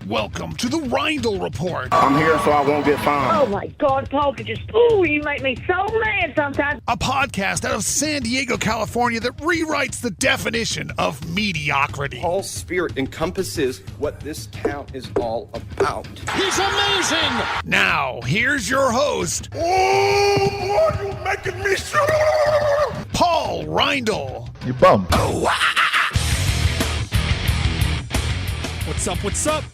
Welcome to the Reindl Report. I'm here so I won't get fined. Oh my God, Paul, you make me so mad sometimes. A podcast out of San Diego, California that rewrites the definition of mediocrity. Paul's spirit encompasses what this town is all about. He's amazing! Now, here's your host. Oh, boy, you making me sure. Paul Reindl. You bum. What's up?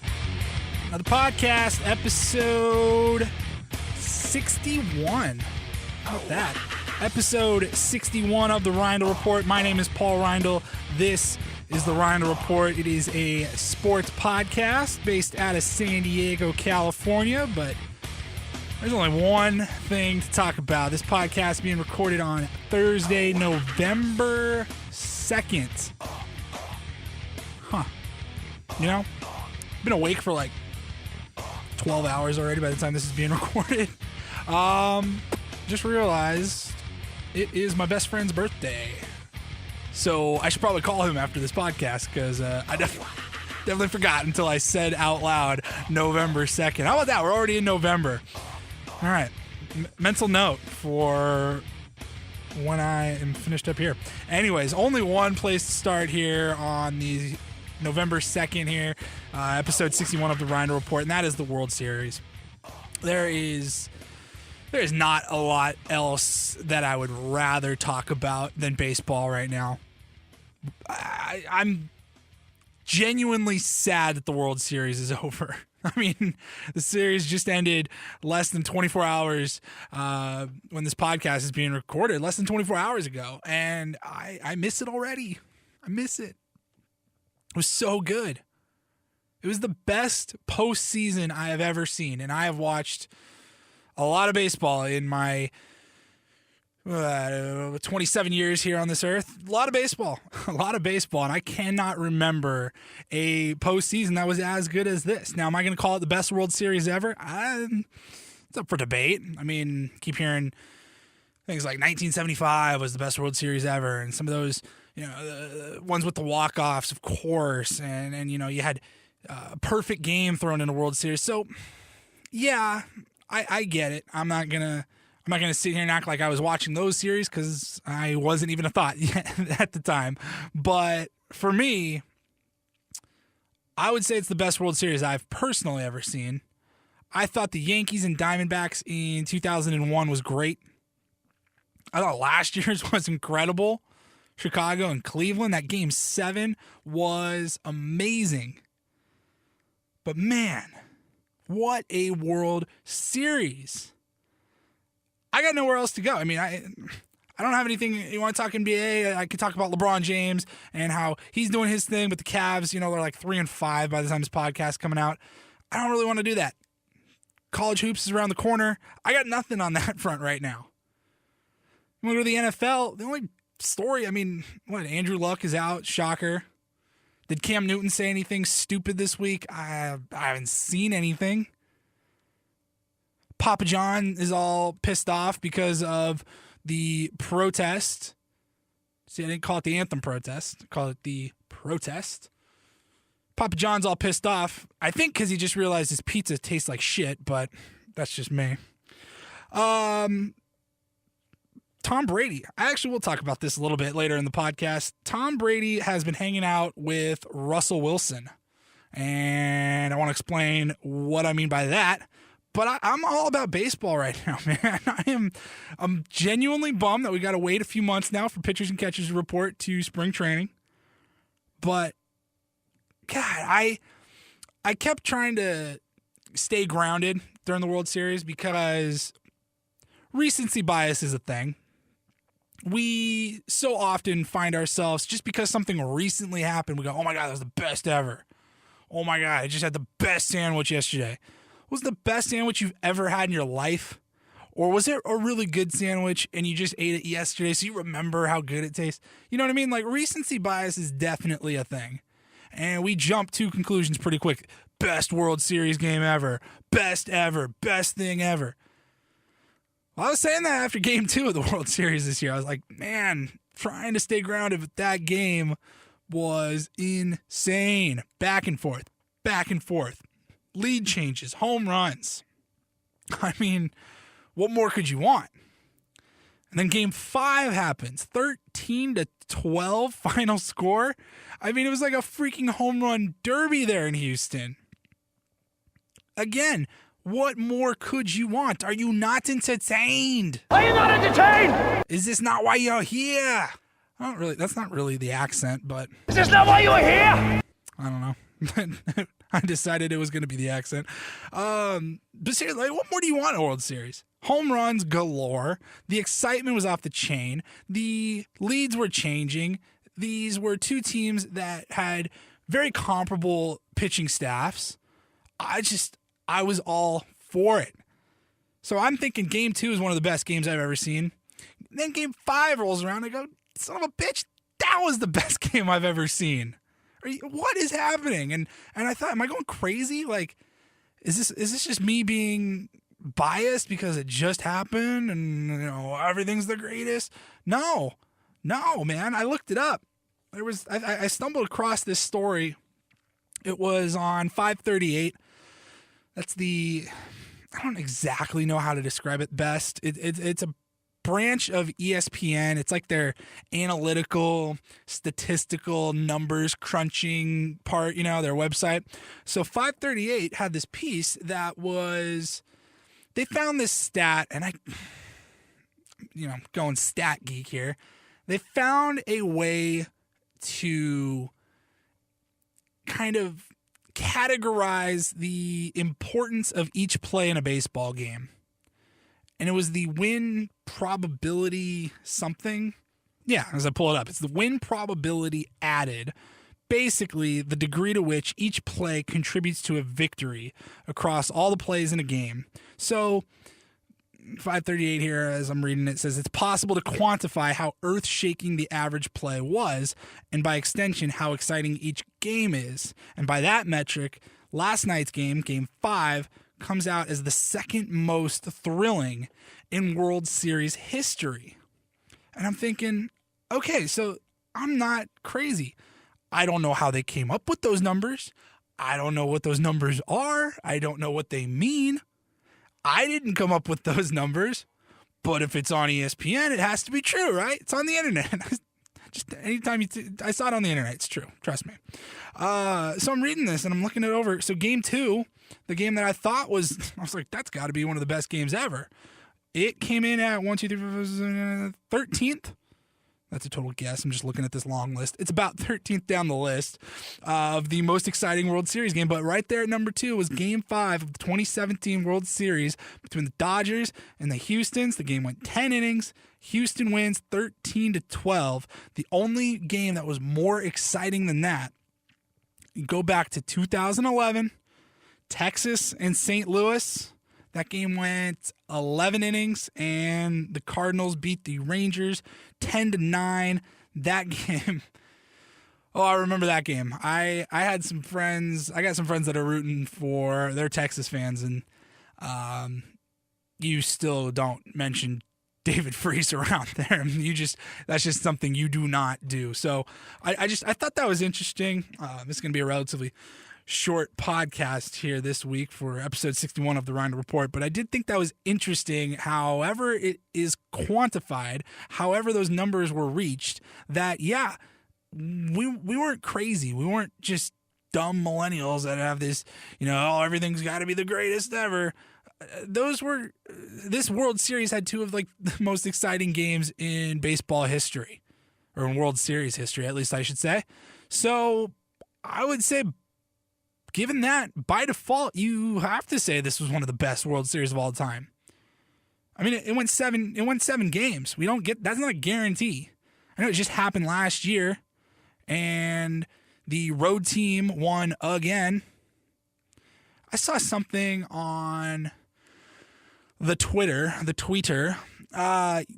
Another podcast, episode 61. How about that? Episode 61 of the Reindl Report. My name is Paul Reindl. This is the Reindl Report. It is a sports podcast based out of San Diego, California, but there's only one thing to talk about. This podcast is being recorded on Thursday, November 2nd. You know, I've been awake for like 12 hours already by the time this is being recorded. Just realized it is my best friend's birthday. So I should probably call him after this podcast because I definitely forgot until I said out loud November 2nd. How about that? We're already in November. All right. Mental note for when I am finished up here. Anyways, only one place to start here on the November 2nd here, episode 61 of the Reindl Report, and that is the World Series. There is not a lot else that I would rather talk about than baseball right now. I'm genuinely sad that the World Series is over. I mean, the series just ended less than 24 hours when this podcast is being recorded, less than 24 hours ago, and I miss it already. I miss it. It was so good. It was the best postseason I have ever seen, and I have watched a lot of baseball in my 27 years here on this earth. A lot of baseball, and I cannot remember a postseason that was as good as this. Now, am I going to call it the best World Series ever? It's up for debate. I mean, keep hearing things like 1975 was the best World Series ever, and some of those, you know, the ones with the walk-offs, of course, and you know, you had a perfect game thrown in a World Series. So, yeah, I get it. I'm not gonna sit here and act like I was watching those series because I wasn't even a thought yet at the time. But for me, I would say it's the best World Series I've personally ever seen. I thought the Yankees and Diamondbacks in 2001 was great. I thought last year's was incredible. Chicago and Cleveland, that Game 7 was amazing. But man, what a World Series. I got nowhere else to go. I mean, I don't have anything. You want to talk NBA? I could talk about LeBron James and how he's doing his thing with the Cavs. You know, they're like 3-5 by the time this podcast coming out. I don't really want to do that. College hoops is around the corner. I got nothing on that front right now. I'm going to go to the NFL. The only story, I mean, Andrew Luck is out. Shocker. Did Cam Newton say anything stupid this week? I haven't seen anything. Papa John is all pissed off because of the protest. See, I didn't call it the anthem protest. I call it the protest. Papa John's all pissed off. I think because he just realized his pizza tastes like shit, but that's just me. Tom Brady. I actually will talk about this a little bit later in the podcast. Tom Brady has been hanging out with Russell Wilson, and I want to explain what I mean by that. But I'm all about baseball right now, man. I'm genuinely bummed that we got to wait a few months now for pitchers and catchers to report to spring training. But God, I kept trying to stay grounded during the World Series because recency bias is a thing. We so often find ourselves, just because something recently happened, we go, oh my God, that was the best ever. Oh my God, I just had the best sandwich yesterday. Was the best sandwich you've ever had in your life? Or was it a really good sandwich and you just ate it yesterday so you remember how good it tastes? You know what I mean? Like, recency bias is definitely a thing. And we jump to conclusions pretty quick. Best World Series game ever. Best ever. Best thing ever. Well, I was saying that after Game 2 of the World Series this year. I was like, man, trying to stay grounded with that game was insane. Back and forth. lead changes, home runs. I mean, what more could you want? And then game 5 happens, 13-12 final score. I mean, it was like a freaking home run derby there in Houston. Again, what more could you want? Are you not entertained? Are you not entertained? Is this not why you're here? That's not really the accent, but Is this not why you were here? I don't know. I decided it was going to be the accent. But seriously, like, what more do you want in a World Series? Home runs galore. The excitement was off the chain. The leads were changing. These were two teams that had very comparable pitching staffs. I was all for it. So I'm thinking game 2 is one of the best games I've ever seen. Then game 5 rolls around. I go, son of a bitch, that was the best game I've ever seen. What is happening? And I thought, am I going crazy? Like, is this just me being biased because it just happened and everything's the greatest? No, man. I looked it up. I stumbled across this story. It was on 538. That's I don't exactly know how to describe it best. It's a branch of ESPN. It's like their analytical, statistical numbers crunching part, their website. So 538 had this piece that they found this stat, and going stat geek here. They found a way to kind of categorize the importance of each play in a baseball game. And it was the win probability something. Yeah, as I pull it up, it's the win probability added. Basically, the degree to which each play contributes to a victory across all the plays in a game. So 538 here, as I'm reading it, says it's possible to quantify how earth-shaking the average play was, and by extension, how exciting each game is. And by that metric, last night's game, Game 5, comes out as the second most thrilling in World Series history. And I'm thinking, okay, so I'm not crazy. I don't know how they came up with those numbers. I don't know what those numbers are. I don't know what they mean. I didn't come up with those numbers, but if it's on ESPN, it has to be true, right? It's on the internet. Just anytime I saw it on the internet, it's true. Trust me. So I'm reading this and I'm looking it over. So game 2, the game that I thought I was like, that's got to be one of the best games ever. It came in at 13th. That's a total guess. I'm just looking at this long list. It's about 13th down the list of the most exciting World Series game. But right there at number 2 was Game 5 of the 2017 World Series between the Dodgers and the Houstons. The game went 10 innings. Houston wins 13-12. The only game that was more exciting than that, you go back to 2011, Texas and St. Louis. That game went 11 innings, and the Cardinals beat the Rangers 10-9. That game, I remember that game. I had some friends. I got some friends that are rooting for. They're Texas fans, and you still don't mention David Freese around there. That's just something you do not do. So I thought that was interesting. This is going to be a relatively short podcast here this week for episode 61 of the Reinder Report, but I did think that was interesting. However it is quantified, however those numbers were reached, that we weren't crazy. We weren't just dumb millennials that have this, everything's got to be the greatest ever. This World Series had two of the most exciting games in baseball history, or in World Series history, at least I should say. So I would say, given that, by default, you have to say this was one of the best World Series of all time. I mean, it went 7 games. That's not a guarantee. I know it just happened last year, and the road team won again. I saw something on the tweeter,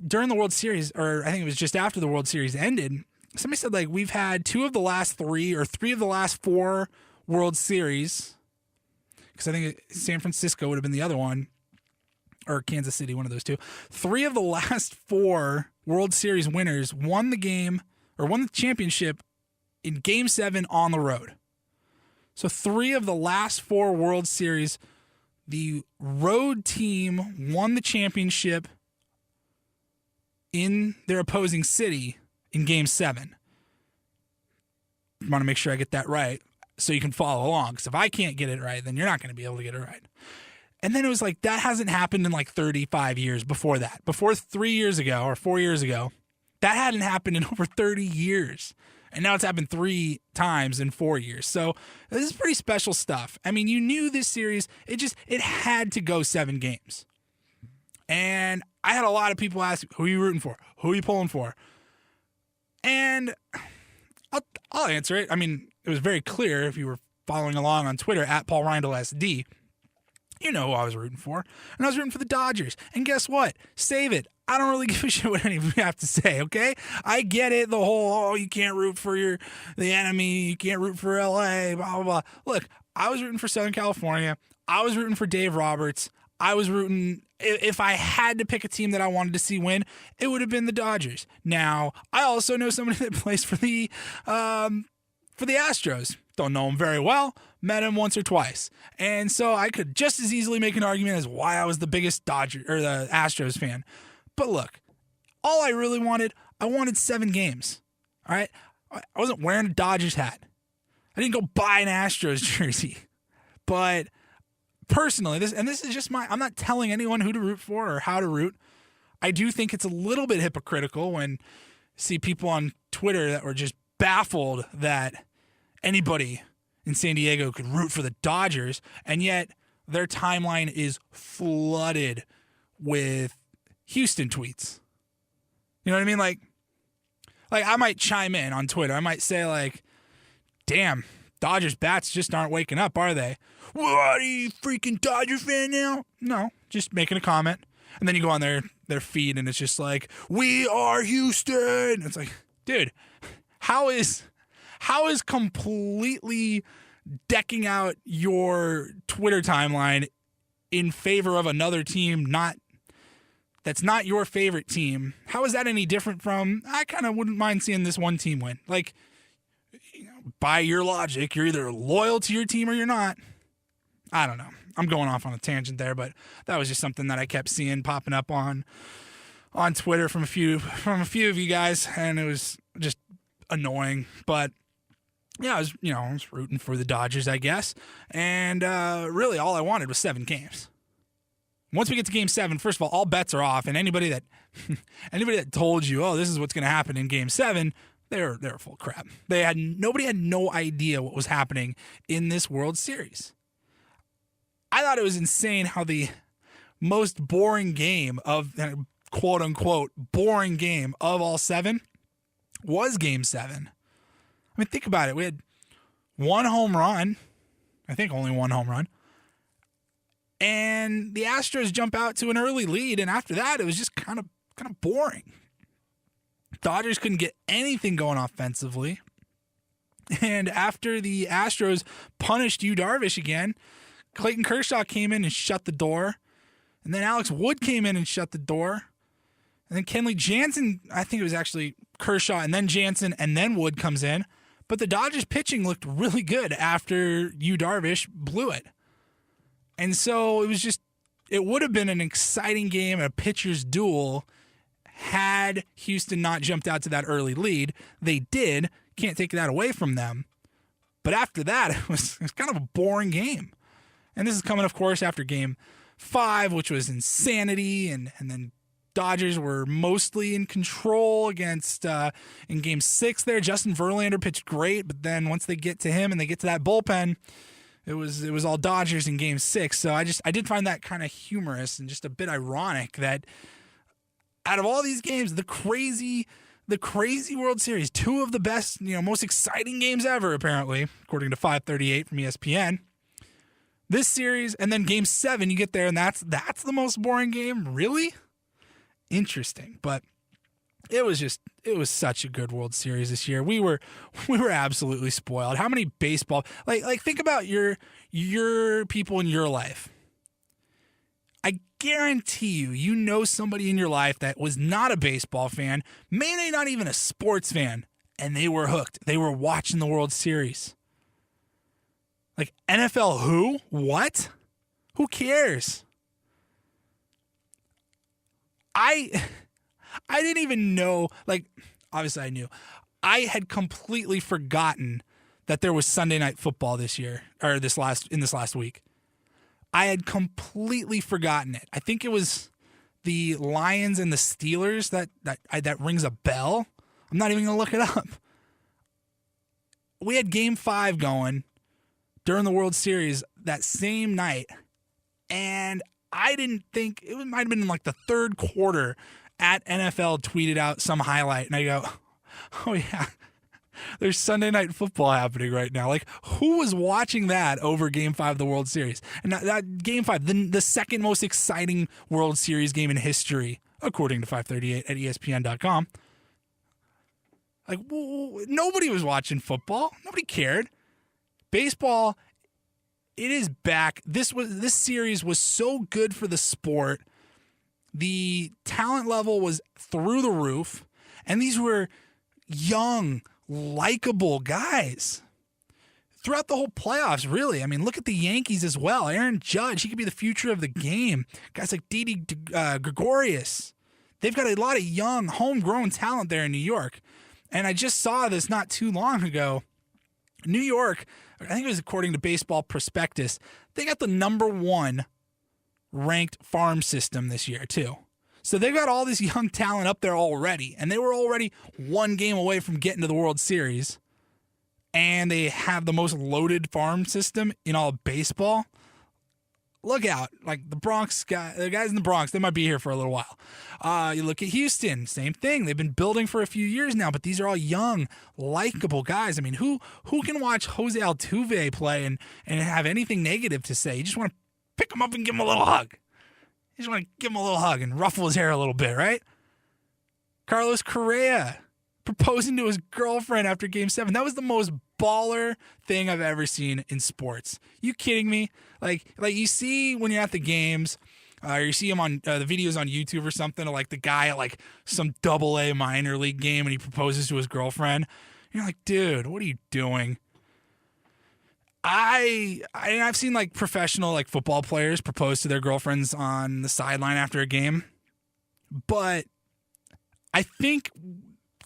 during the World Series, or I think it was just after the World Series ended. Somebody said, we've had 2 of the last 3 or 3 of the last 4 World Series, because I think San Francisco would have been the other one, or Kansas City, one of those 2. 3 of the last 4 World Series winners won the championship in Game 7 on the road. So 3 of the last 4 World Series, the road team won the championship in their opposing city in Game 7. I want to make sure I get that right so you can follow along. Because if I can't get it right, then you're not going to be able to get it right. And then it was like, that hasn't happened in like 35 years before that. Before 3 years ago or 4 years ago, that hadn't happened in over 30 years. And now it's happened 3 times in 4 years. So this is pretty special stuff. I mean, you knew this series, it had to go 7 games. And I had a lot of people ask, who are you rooting for? Who are you pulling for? And I'll answer it. I mean, it was very clear if you were following along on Twitter at Paul Reindl SD. You know who I was rooting for. And I was rooting for the Dodgers. And guess what? Save it. I don't really give a shit what any of you have to say, okay? I get it, the whole, you can't root for the enemy, you can't root for LA, blah, blah, blah. Look, I was rooting for Southern California. I was rooting for Dave Roberts. I was rooting, if I had to pick a team that I wanted to see win, it would have been the Dodgers. Now, I also know somebody that plays for the Astros. Don't know him very well. Met him once or twice. And so I could just as easily make an argument as why I was the biggest the Astros fan. But look, all I really wanted, I wanted 7 games. All right? I wasn't wearing a Dodgers hat. I didn't go buy an Astros jersey. But personally, this is just I'm not telling anyone who to root for or how to root. I do think it's a little bit hypocritical when I see people on Twitter that were just baffled that anybody in San Diego could root for the Dodgers, and yet their timeline is flooded with Houston tweets. You know what I mean? Like I might chime in on Twitter. I might say like, damn, Dodgers bats just aren't waking up, are they? What, are you freaking Dodger fan now? No, just making a comment. And then you go on their feed and it's just like, we are Houston. It's like, dude, how is completely decking out your Twitter timeline in favor of another team that's not your favorite team? How is that any different from, I kind of wouldn't mind seeing this one team win? Like, by your logic, you're either loyal to your team or you're not. I don't know. I'm going off on a tangent there, but that was just something that I kept seeing popping up on Twitter from a few of you guys, and it was just annoying. But yeah, I was rooting for the Dodgers, I guess, and really all I wanted was 7 games. Once we get to Game 7, first of all bets are off, and anybody that told you, oh, this is what's going to happen in Game 7, they're full of crap. Nobody had no idea what was happening in this World Series. I thought it was insane how the most boring game of, quote unquote, boring game of all 7 was Game 7. I mean, think about it. We had 1 home run. I think only 1 home run. And the Astros jump out to an early lead, and after that, it was just kind of boring. Dodgers couldn't get anything going offensively. And after the Astros punished Yu Darvish again, Clayton Kershaw came in and shut the door. And then Alex Wood came in and shut the door. And then Kenley Jansen, I think it was actually Kershaw and then Jansen and then Wood comes in. But the Dodgers pitching looked really good after Yu Darvish blew it. And so it would have been an exciting game, a pitcher's duel, had Houston not jumped out to that early lead. They did. Can't take that away from them. But after that, it was kind of a boring game. And this is coming, of course, after Game 5, which was insanity. And then Dodgers were mostly in control against, in Game 6 there. Justin Verlander pitched great, but then once they get to him and they get to that bullpen, it was all Dodgers in Game 6. So I did find that kind of humorous and just a bit ironic that out of all these games, the crazy World Series, 2 of the best, most exciting games ever, apparently, according to 538 from ESPN. This series, and then Game 7, you get there, and that's the most boring game? Really? Interesting. But it was such a good World Series this year. We were absolutely spoiled. How many baseball, like think about your people in your life. I guarantee you know somebody in your life that was not a baseball fan, maybe not even a sports fan, and they were hooked. They were watching the World Series. Like, NFL who? What? Who cares? I didn't even know, like, obviously I knew. I had completely forgotten that there was Sunday Night Football this year, or this last week. I had completely forgotten it. I think it was the Lions and the Steelers that rings a bell. I'm not even going to look it up. We had Game 5 going during the World Series that same night, and I didn't think, it might have been in like the third quarter, at NFL tweeted out some highlight, and I go, oh yeah, there's Sunday Night Football happening right now. Like, who was watching that over Game 5 of the World Series? And that Game 5, the second most exciting World Series game in history, according to 538 at ESPN.com. Like, nobody was watching football. Nobody cared. Baseball, it is back. This series was so good for the sport. The talent level was through the roof, and these were young, likable guys throughout the whole playoffs, really. I mean, look at the Yankees as well. Aaron Judge, he could be the future of the game. Guys like Didi Gregorius. They've got a lot of young, homegrown talent there in New York. And I just saw this not too long ago. New York, I think it was according to Baseball Prospectus, they got the number 1 ranked farm system this year, too. So they've got all this young talent up there already, and they were already one game away from getting to the World Series, and they have the most loaded farm system in all of baseball. Look out. Like, the Bronx the guys in the Bronx, they might be here for a little while. You look at Houston, same thing. They've been building for a few years now, but these are all young, likable guys. I mean, who can watch Jose Altuve play and have anything negative to say? You just want to pick him up and give him a little hug. You just want to give him a little hug and ruffle his hair a little bit, right? Carlos Correa proposing to his girlfriend after Game 7. That was the most baller thing I've ever seen in sports. You kidding me? Like you see when you're at the games, or you see him on the videos on YouTube or something, or like the guy at like some AA minor league game and he proposes to his girlfriend. You're like, dude, what are you doing? I've seen like professional like football players propose to their girlfriends on the sideline after a game, but I think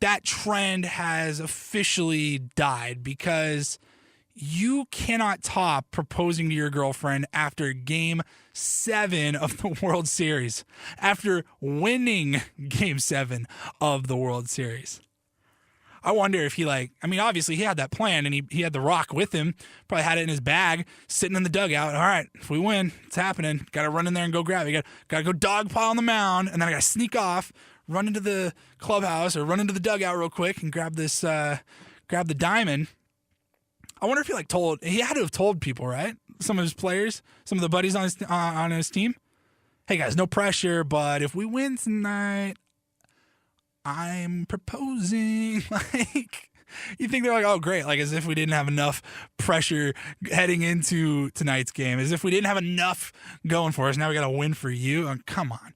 that trend has officially died because you cannot top proposing to your girlfriend after Game 7 of the World Series, after winning Game 7 of the World Series. I wonder if obviously he had that plan and he had the rock with him, probably had it in his bag, sitting in the dugout. All right, if we win, it's happening. Got to run in there and go grab it. Got to go dogpile on the mound, and then I got to sneak off, run into the clubhouse or run into the dugout real quick and grab the diamond. I wonder if he had to have told people, right? Some of his players, some of the buddies on his team. Hey guys, no pressure, but if we win tonight, I'm proposing. Like, you think they're like, oh great, like as if we didn't have enough pressure heading into tonight's game, as if we didn't have enough going for us. Now we got to win for you. Come on.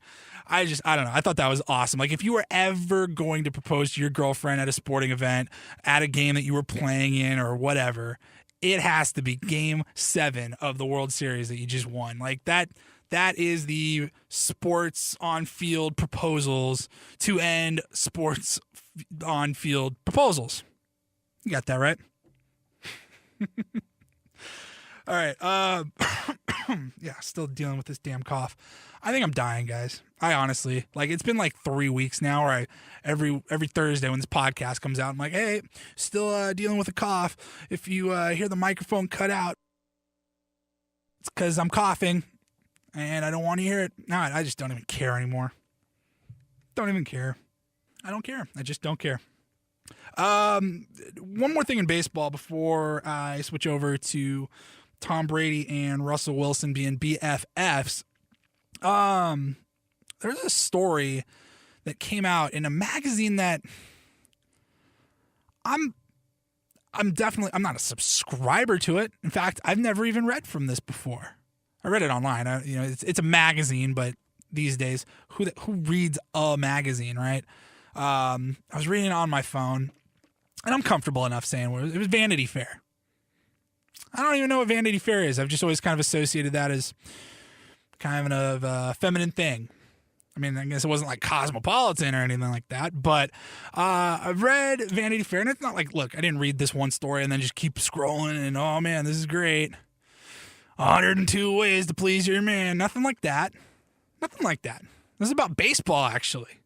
I don't know. I thought that was awesome. Like, if you were ever going to propose to your girlfriend at a sporting event, at a game that you were playing in or whatever, it has to be Game 7 of the World Series that you just won. Like, that is the sports on-field proposals to end sports on-field proposals. You got that right? All right. Yeah, still dealing with this damn cough. I think I'm dying, guys. I honestly, it's been like 3 weeks now where every Thursday when this podcast comes out, I'm like, hey, still dealing with a cough. If you hear the microphone cut out, it's because I'm coughing and I don't want to hear it. No, I just don't even care anymore. Don't even care. I don't care. I just don't care. One more thing in baseball before I switch over to Tom Brady and Russell Wilson being BFFs. There's a story that came out in a magazine that I'm not a subscriber to it. In fact, I've never even read from this before. I read it online. It's a magazine, but these days, who reads a magazine, right? I was reading it on my phone, and I'm comfortable enough saying it was Vanity Fair. I don't even know what Vanity Fair is. I've just always kind of associated that as kind of a feminine thing. I mean, I guess it wasn't like Cosmopolitan or anything like that, but I've read Vanity Fair, and it's not like, look, I didn't read this one story and then just keep scrolling and, oh man, this is great. 102 ways to please your man. Nothing like that. Nothing like that. This is about baseball, actually.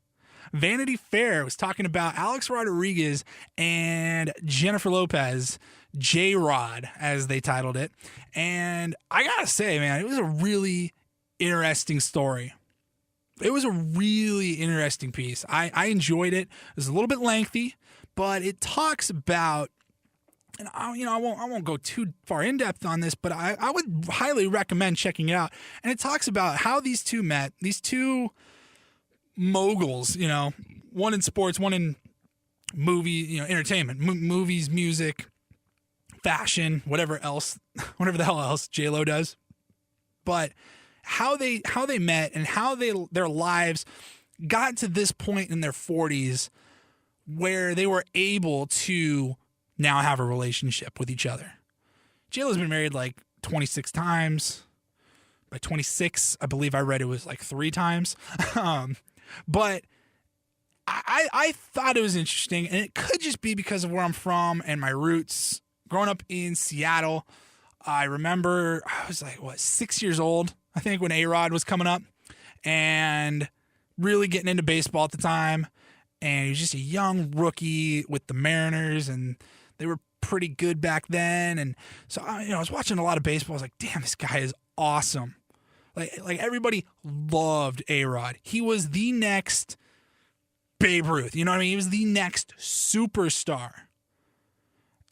Vanity Fair was talking about Alex Rodriguez and Jennifer Lopez, J-Rod, as they titled it. And I gotta say, man, it was a really interesting story. It was a really interesting piece. I enjoyed it. It was a little bit lengthy, but it talks about, and I won't go too far in depth on this, but I would highly recommend checking it out. And it talks about how these two met, these two moguls, one in sports, one in movie, entertainment, movies, music, fashion, whatever the hell else J-Lo does. But how they met and how their lives got to this point in their 40s where they were able to now have a relationship with each other. J-Lo's been married like 26 times. By 26, I believe I read it was like 3 times. But I thought it was interesting, and it could just be because of where I'm from and my roots. Growing up in Seattle, I remember I was like, 6 years old, I think, when A-Rod was coming up and really getting into baseball at the time. And he was just a young rookie with the Mariners, and they were pretty good back then. And so, I was watching a lot of baseball. I was like, damn, this guy is awesome. Like everybody loved A-Rod. He was the next Babe Ruth. You know what I mean? He was the next superstar.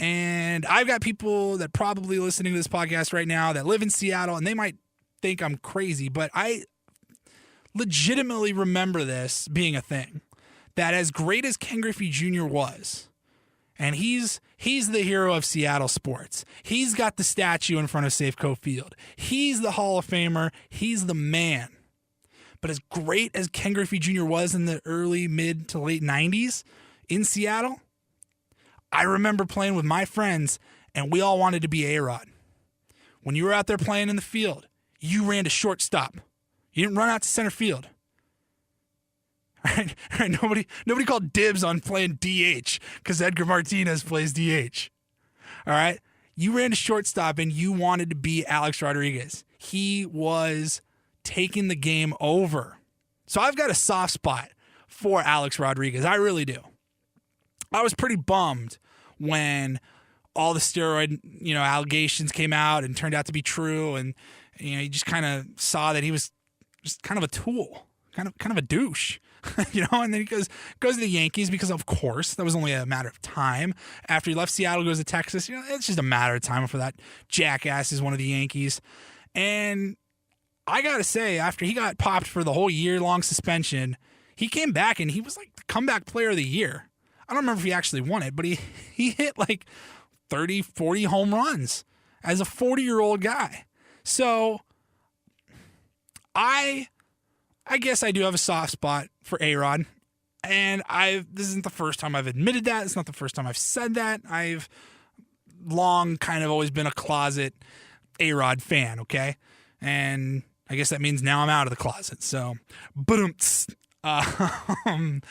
And I've got people that probably listening to this podcast right now that live in Seattle, and they might think I'm crazy, but I legitimately remember this being a thing. That as great as Ken Griffey Jr. was, and he's the hero of Seattle sports. He's got the statue in front of Safeco Field. He's the Hall of Famer. He's the man. But as great as Ken Griffey Jr. was in the early, mid to late 90s in Seattle, I remember playing with my friends, and we all wanted to be A-Rod. When you were out there playing in the field, you ran to shortstop. You didn't run out to center field. All right, nobody called dibs on playing DH because Edgar Martinez plays DH. All right, you ran to shortstop and you wanted to be Alex Rodriguez. He was taking the game over. So I've got a soft spot for Alex Rodriguez. I really do. I was pretty bummed when all the steroid, allegations came out and turned out to be true, and you just kind of saw that he was just kind of a tool, kind of a douche. And then he goes to the Yankees because, of course, that was only a matter of time. After he left Seattle, goes to Texas. It's just a matter of time before that jackass is one of the Yankees. And I got to say, after he got popped for the whole year-long suspension, he came back and he was like the comeback player of the year. I don't remember if he actually won it, but he hit like 30, 40 home runs as a 40-year-old guy. So I guess I do have a soft spot for A-Rod, and this isn't the first time I've admitted that. It's not the first time I've said that. I've long kind of always been a closet A-Rod fan, okay? And I guess that means now I'm out of the closet. So, but I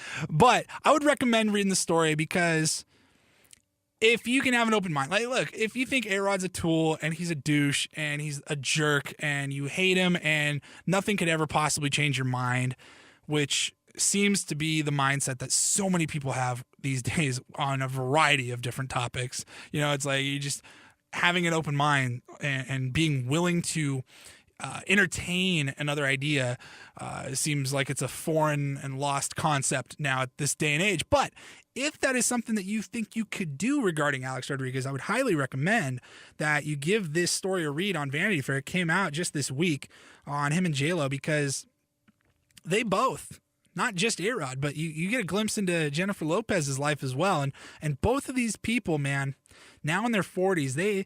would recommend reading the story because if you can have an open mind, like, look, if you think A-Rod's a tool and he's a douche and he's a jerk and you hate him and nothing could ever possibly change your mind, which seems to be the mindset that so many people have these days on a variety of different topics. It's like you just having an open mind and being willing to entertain another idea seems like it's a foreign and lost concept now at this day and age. But if that is something that you think you could do regarding Alex Rodriguez, I would highly recommend that you give this story a read on Vanity Fair. It came out just this week on him and J-Lo because they both, not just A-Rod, but you get a glimpse into Jennifer Lopez's life as well. And both of these people, man, now in their 40s, they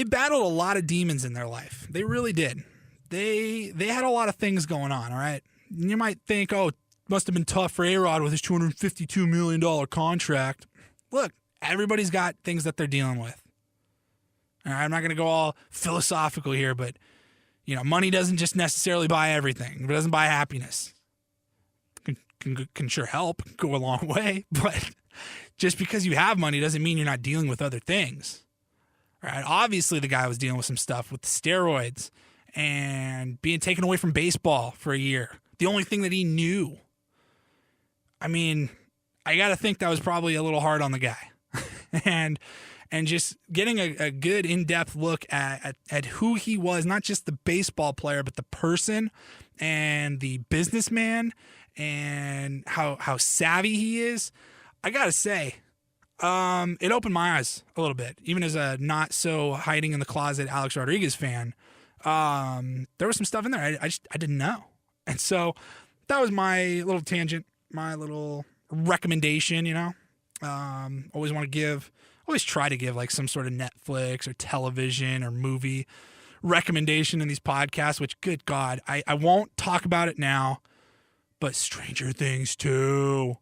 battled a lot of demons in their life. They really did. They had a lot of things going on, all right? You might think, oh, it must have been tough for A-Rod with his $252 million contract. Look, everybody's got things that they're dealing with. All right, I'm not going to go all philosophical here, but, money doesn't just necessarily buy everything. It doesn't buy happiness. Can sure help, go a long way, but just because you have money doesn't mean you're not dealing with other things. All right, obviously the guy was dealing with some stuff with the steroids and being taken away from baseball for a year. The only thing that he knew. I mean, I got to think that was probably a little hard on the guy. and just getting a good in-depth look at who he was, not just the baseball player, but the person and the businessman and how savvy he is. I got to say, it opened my eyes a little bit, even as a not so hiding in the closet Alex Rodriguez fan. There was some stuff in there I didn't know. And so that was my little tangent, my little recommendation, always try to give like some sort of Netflix or television or movie recommendation in these podcasts, which good God, I won't talk about it now, but Stranger Things 2.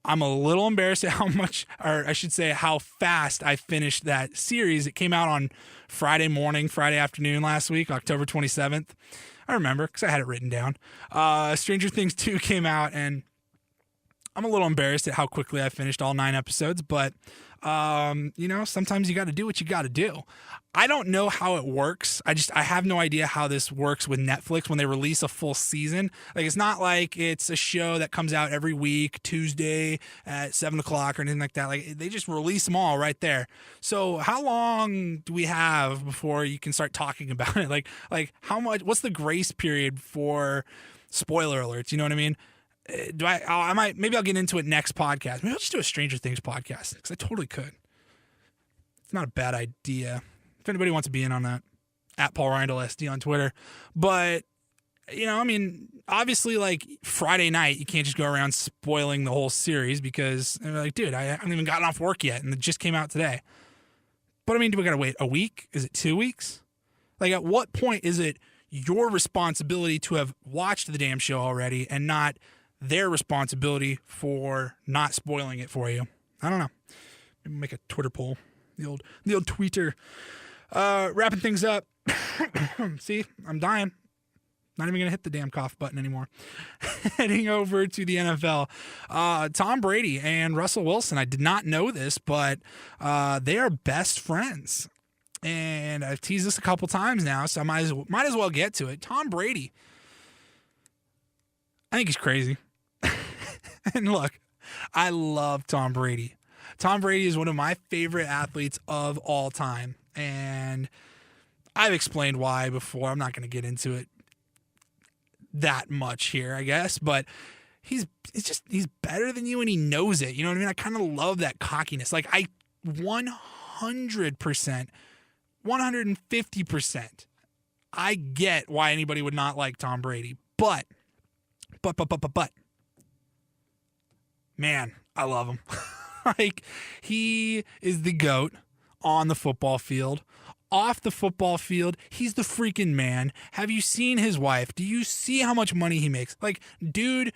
I'm a little embarrassed at how fast I finished that series. It came out on Friday afternoon last week, October 27th. I remember because I had it written down. Stranger Things 2 came out, and I'm a little embarrassed at how quickly I finished all 9 episodes, but sometimes you got to do what you got to do. I don't know how it works. I have no idea how this works with Netflix when they release a full season. Like, it's not like it's a show that comes out every week, Tuesday at 7:00 or anything like that. Like, they just release them all right there. So how long do we have before you can start talking about it? Like how much, what's the grace period for spoiler alerts? You know what I mean? Maybe I'll get into it next podcast. Maybe I'll just do a Stranger Things podcast because I totally could. It's not a bad idea. If anybody wants to be in on that, at Paul Reindl SD on Twitter. But, obviously, like, Friday night, you can't just go around spoiling the whole series because, dude, I haven't even gotten off work yet and it just came out today. But, do we got to wait a week? Is it 2 weeks? Like, at what point is it your responsibility to have watched the damn show already and not their responsibility for not spoiling it for you? I don't know. Maybe make a Twitter poll. The old tweeter. Wrapping things up. See, I'm dying. Not even going to hit the damn cough button anymore. Heading over to the NFL. Tom Brady and Russell Wilson. I did not know this, but they are best friends. And I've teased this a couple times now, so I might as well get to it. Tom Brady. I think he's crazy. And look, I love Tom Brady. Tom Brady is one of my favorite athletes of all time. And I've explained why before. I'm not going to get into it that much here, I guess. But he's better than you and he knows it. You know what I mean? I kind of love that cockiness. Like, I 100%, 150%, I get why anybody would not like Tom Brady. But, man, I love him. Like, he is the GOAT on the football field. Off the football field, he's the freaking man. Have you seen his wife? Do you see how much money he makes? Like, dude,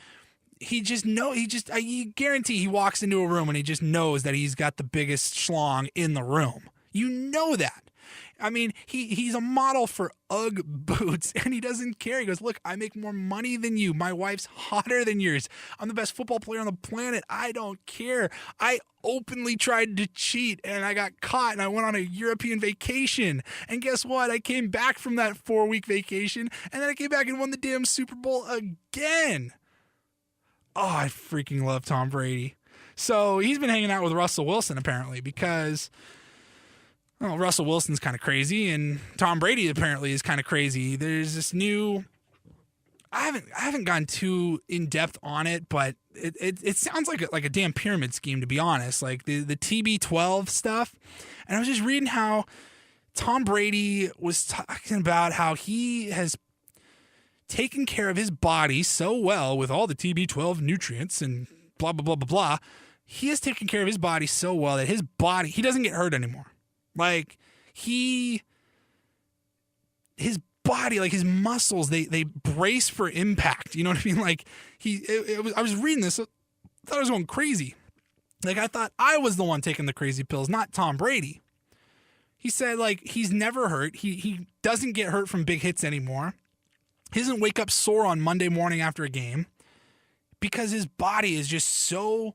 I guarantee he walks into a room and he just knows that he's got the biggest schlong in the room. You know that. I mean, he's a model for UGG boots, and he doesn't care. He goes, look, I make more money than you. My wife's hotter than yours. I'm the best football player on the planet. I don't care. I openly tried to cheat, and I got caught, and I went on a European vacation. And guess what? I came back from that 4-week vacation, and then I came back and won the damn Super Bowl again. Oh, I freaking love Tom Brady. So he's been hanging out with Russell Wilson, apparently, because... well, Russell Wilson's kind of crazy, and Tom Brady apparently is kind of crazy. There's this new... I haven't gone too in depth on it, but it sounds like a damn pyramid scheme, to be honest. Like the TB12 stuff, and I was just reading how Tom Brady was talking about how he has taken care of his body so well with all the TB12 nutrients and blah blah blah blah blah. He has taken care of his body so well that his body, he doesn't get hurt anymore. Like, his body, like his muscles, they brace for impact. You know what I mean? Like, I was reading this, I thought I was going crazy. Like, I thought I was the one taking the crazy pills, not Tom Brady. He said, like, he's never hurt. He doesn't get hurt from big hits anymore. He doesn't wake up sore on Monday morning after a game because his body is just so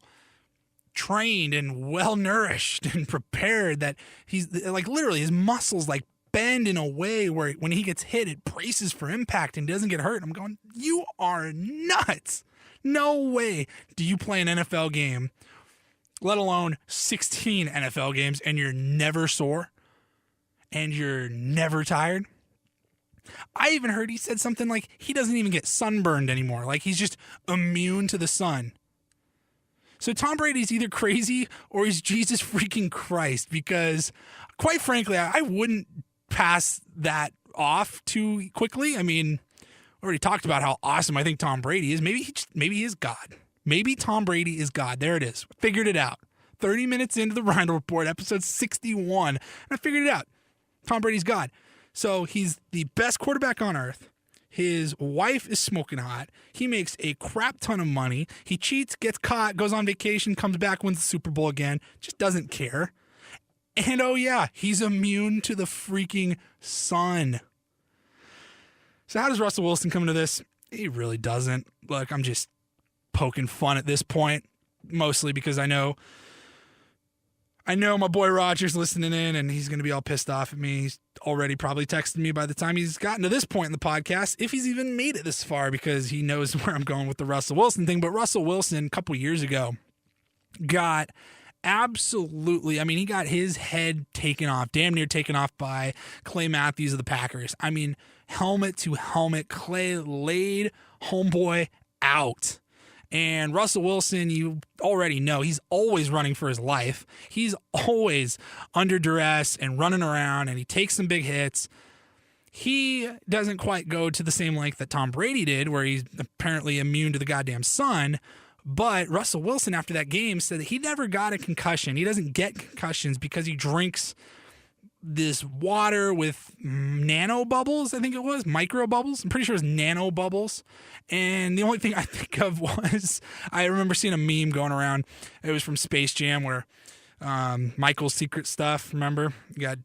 trained and well-nourished and prepared that he's, like, literally his muscles, like, bend in a way where when he gets hit, it braces for impact and doesn't get hurt. I'm going, you are nuts. No way do you play an NFL game, let alone 16 NFL games, and you're never sore and you're never tired. I even heard he said something like he doesn't even get sunburned anymore. Like he's just immune to the sun. So Tom Brady's either crazy or he's Jesus freaking Christ, because quite frankly, I wouldn't pass that off too quickly. I mean, I already talked about how awesome I think Tom Brady is. Maybe he is God. Maybe Tom Brady is God. There it is. Figured it out. 30 minutes into the Rindle Report, episode 61, and I figured it out. Tom Brady's God. So he's the best quarterback on earth. His wife is smoking hot. He makes a crap ton of money. He cheats, gets caught, goes on vacation, comes back, wins the Super Bowl again. Just doesn't care. And oh yeah, he's immune to the freaking sun. So how does Russell Wilson come into this? He really doesn't. Look, I'm just poking fun at this point, mostly because I know my boy Roger's listening in and he's going to be all pissed off at me. He's already probably texted me by the time he's gotten to this point in the podcast, if he's even made it this far, because he knows where I'm going with the Russell Wilson thing. But Russell Wilson, a couple years ago, got absolutely, I mean, he got his head taken off, damn near taken off by Clay Matthews of the Packers. I mean, helmet to helmet, Clay laid homeboy out. And Russell Wilson, you already know, he's always running for his life. He's always under duress and running around, and he takes some big hits. He doesn't quite go to the same length that Tom Brady did, where he's apparently immune to the goddamn sun. But Russell Wilson, after that game, said that he never got a concussion. He doesn't get concussions because he drinks this water with nano bubbles, I think it was, micro bubbles. I'm pretty sure it was nano bubbles. And the only thing I think of was, I remember seeing a meme going around. It was from Space Jam where Michael's secret stuff, remember? You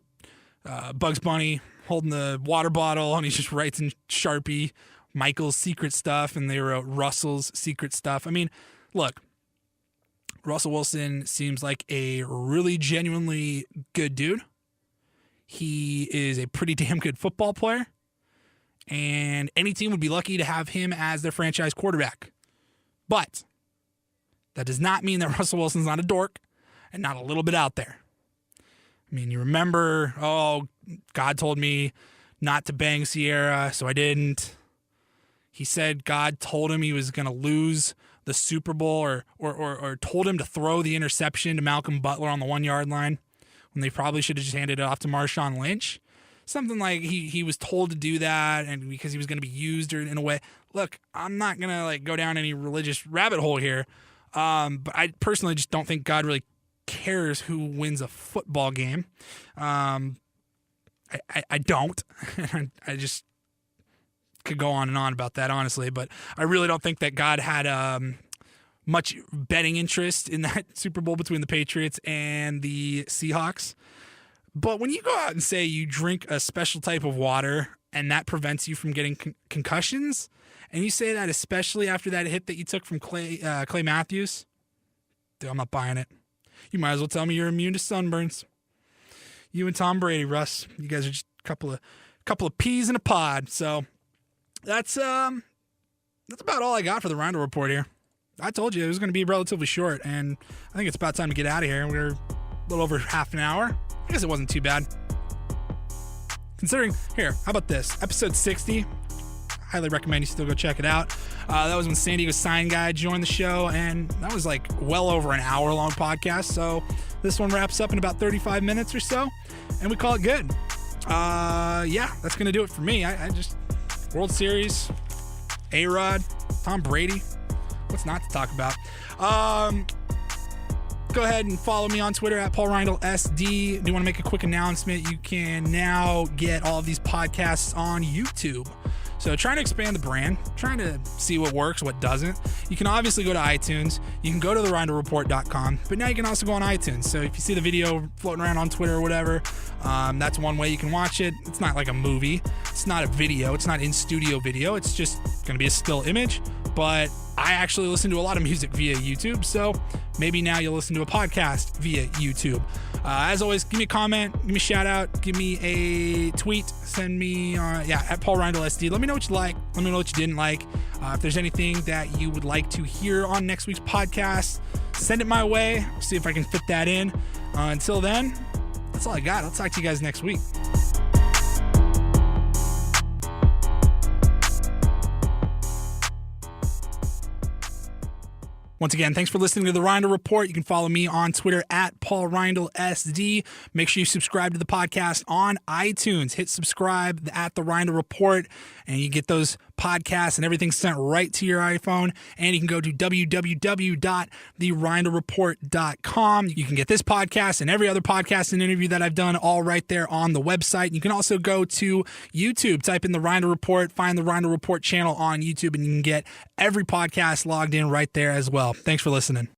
got Bugs Bunny holding the water bottle and he just writes in Sharpie, Michael's secret stuff, and they wrote Russell's secret stuff. I mean, look, Russell Wilson seems like a really genuinely good dude. He is a pretty damn good football player, and any team would be lucky to have him as their franchise quarterback. But that does not mean that Russell Wilson's not a dork and not a little bit out there. I mean, you remember, oh, God told me not to bang Sierra, so I didn't. He said God told him he was going to lose the Super Bowl or told him to throw the interception to Malcolm Butler on the 1-yard line when they probably should have just handed it off to Marshawn Lynch. Something like he was told to do that and because he was going to be used or in a way. Look, I'm not going to go down any religious rabbit hole here, but I personally just don't think God really cares who wins a football game. I don't. I just could go on and on about that, honestly, but I really don't think that God had much betting interest in that Super Bowl between the Patriots and the Seahawks. But when you go out and say you drink a special type of water and that prevents you from getting concussions, and you say that especially after that hit that you took from Clay Matthews, dude, I'm not buying it. You might as well tell me you're immune to sunburns. You and Tom Brady, Russ, you guys are just a couple of peas in a pod. So that's about all I got for the Rindle Report here. I told you it was going to be relatively short, and I think it's about time to get out of here. We're a little over half an hour. I guess it wasn't too bad. Considering, here, how about this? Episode 60. Highly recommend you still go check it out. That was when San Diego Sign Guy joined the show, and that was well over an hour-long podcast. So this one wraps up in about 35 minutes or so, and we call it good. Yeah, that's going to do it for me. I just, World Series, A-Rod, Tom Brady. What's not to talk about? Go ahead and follow me on Twitter at Paul Reindl SD. Do want to make a quick announcement? You can now get all of these podcasts on YouTube. So trying to expand the brand, trying to see what works, what doesn't. You can obviously go to iTunes. You can go to therindlerreport.com, but now you can also go on iTunes. So if you see the video floating around on Twitter or whatever, that's one way you can watch it. It's not like a movie. It's not a video. It's not in-studio video. It's just going to be a still image. But I actually listen to a lot of music via YouTube, so maybe now you'll listen to a podcast via YouTube. As always, give me a comment, give me a shout out, give me a tweet, send me, at Paul Reindl SD. Let me know what you like. Let me know what you didn't like. If there's anything that you would like to hear on next week's podcast, send it my way. I'll see if I can fit that in. Until then, that's all I got. I'll talk to you guys next week. Once again, thanks for listening to The Reindl Report. You can follow me on Twitter at Paul Reindl SD. Make sure you subscribe to the podcast on iTunes. Hit subscribe at The Reindl Report, and you get those podcasts and everything sent right to your iPhone. And you can go to www.therindlerreport.com. You can get this podcast and every other podcast and interview that I've done all right there on the website. You can also go to YouTube, type in The Reindl Report, find The Reindl Report channel on YouTube, and you can get every podcast logged in right there as well. Thanks for listening.